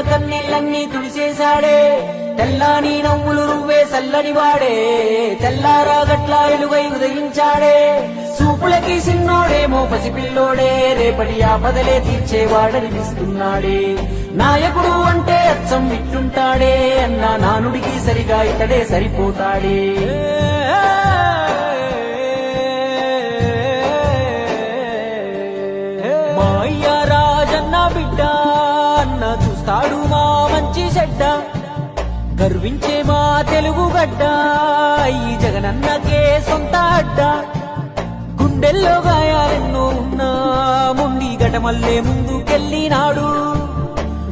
కన్నీళ్ళన్నీ తుడిసేశాడే తెల్లాని నవ్వులు నువ్వే చల్లని వాడే తెల్లారా గట్ల వెలుగై ఉదయించాడే చూపులకి సిన్నోడేమో పసిపిల్లోడే రేపటి ఆపదలే తీర్చేవాడనిపిస్తున్నాడే నాయకుడు అంటే అచ్చం విట్టుంటాడే అన్న నానుడికి సరిగా ఇతడే సరిపోతాడే మా అయ్య రాజన్న బిడ్డ అన్న చూస్తాడు మా మంచి చెడ్డ గర్వించే మా తెలుగు గడ్డ ఈ జగనన్నకే సొంత అడ్డ గుండెల్లో గాయాలెన్నో ఉన్నా ముండి గటమల్లే ముందుకెళ్ళినాడు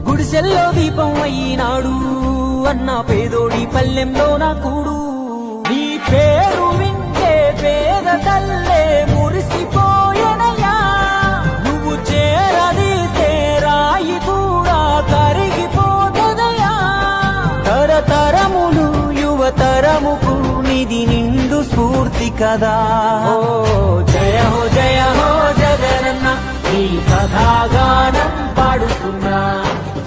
గుడిసెల్లో దీపం అయినాడు అన్న పేదోడి పల్లెంలో నా కూడు నీ పేరు వింటే పేద తల్లే మురిసిపోయనయా నువ్వు చేరదీస్తే రాయి కూడా కరిగిపోతదయా తరతరములు యువతరముకు నిధి నిండు స్ఫూర్తి కదా జయ హో జగనన్న ఈ కథాగానం పాడుతున్నా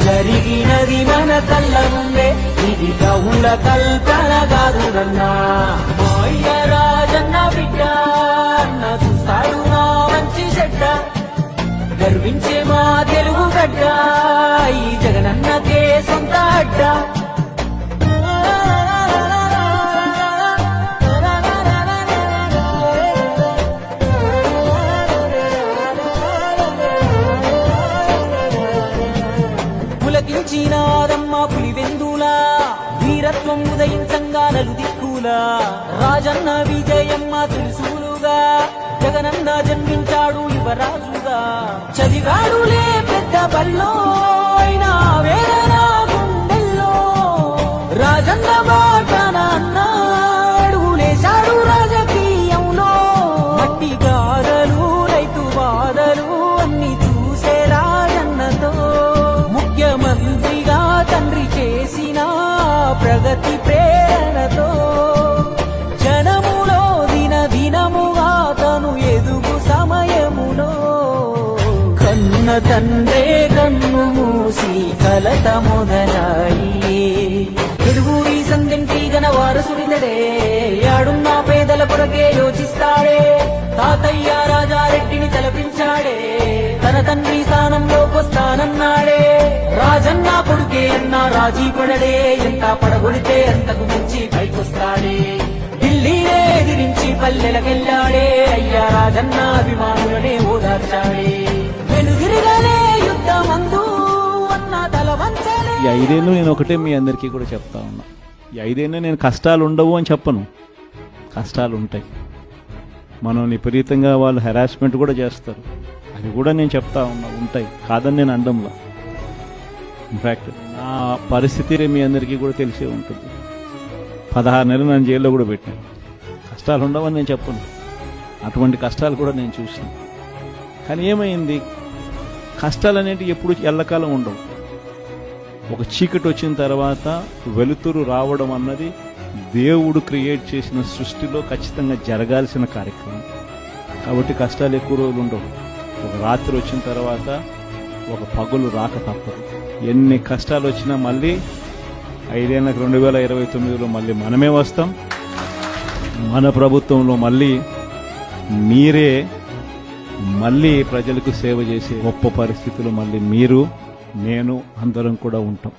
జరిగినది మన కళ్ళ ముందే ఇది గౌల కల్పన కాదురన్నా మా అయ్య రాజన్న బిడ్డ అన్న చూస్తాడు మా మంచి చెడ్డ గర్వించే మా తెలుగు గడ్డ ఈ జగనన్నకే సొంత అడ్డ పులకించినాదమ్మ పులివెందులా వీరత్వం ఉదయించంగా నలుదిక్కులా రాజన్న విజయమ్మ తెలుసులుగా జగనన్న జన్మించాడు యువరాజుగా చదివాడులే పెద్ద బల్లో అయినా వేదన గుండెల్లో రాజన్న బాటన అన్నాడులేశాడు రాజకీయంలో మట్టి గాథలు రైతు బాధలు అన్ని చూసే రాజన్నతో ముఖ్యమంత్రిగా తండ్రి చేసిన ప్రగతి ప్రేరణతో జనములో దినముగా తను ఎదుగు సమయములో కన్న తండ్రే కన్ను మూసి కలత మొదలాయి తెలుగు ఈ సంగంటి గన వారసుడితడే యాడున్న పేదల కొరకే యోచిస్తాడే తాతయ్య రాజారెడ్డిని తలపించాడే తన తండ్రి స్థానంలోకొస్తానన్నాడే రాజన్న కొడుకే అన్న రాజీ పడడే ఎంత పడగొడితే అంతకు మించి పైకొస్తాడే ఢిల్లీనే ఎదిరించి పల్లెలకెళ్ళాడే అయ్యా రాజన్న అభిమానులనే ఓదార్చాడే వెనుదిరిగానే యుద్ధమందు అన్న తల వంచలే. ఈ 5 ఏళ్ళు నేను ఒకటే మీ అందరికీ కూడా చెప్తా ఉన్నా, ఈ 5 ఏళ్ళు నేను కష్టాలు ఉండవు అని చెప్పను, కష్టాలు ఉంటాయి. మనం విపరీతంగా వాళ్ళు హెరాస్మెంట్ కూడా చేస్తారు, అది కూడా నేను చెప్తా ఉన్నా ఉంటాయి, కాదని నేను అండంలా. ఇన్ఫ్యాక్ట్ నా పరిస్థితి మీ అందరికీ కూడా తెలిసే ఉంటుంది. 16 నెలలు నన్ను జైల్లో కూడా పెట్టాను. కష్టాలు ఉండవని నేను చెప్పను, అటువంటి కష్టాలు కూడా నేను చూసాను. కానీ ఏమైంది, కష్టాలు అనేవి ఎప్పుడు ఎల్లకాలం ఉండవు. ఒక చీకటి వచ్చిన తర్వాత వెలుతురు రావడం అన్నది దేవుడు క్రియేట్ చేసిన సృష్టిలో ఖచ్చితంగా జరగాల్సిన కార్యక్రమం. కాబట్టి కష్టాలు ఎక్కువ రోజులు ఉండవు. ఒక రాత్రి వచ్చిన తర్వాత ఒక పగులు రాక తప్పదు. ఎన్ని కష్టాలు వచ్చినా మళ్ళీ 5 ఏళ్ళకి 2029లో మళ్ళీ మనమే వస్తాం. మన ప్రభుత్వంలో మళ్ళీ మీరే మళ్ళీ ప్రజలకు సేవ చేసే గొప్ప పరిస్థితులు మళ్ళీ మీరు నేను అందరం కూడా ఉంటాం.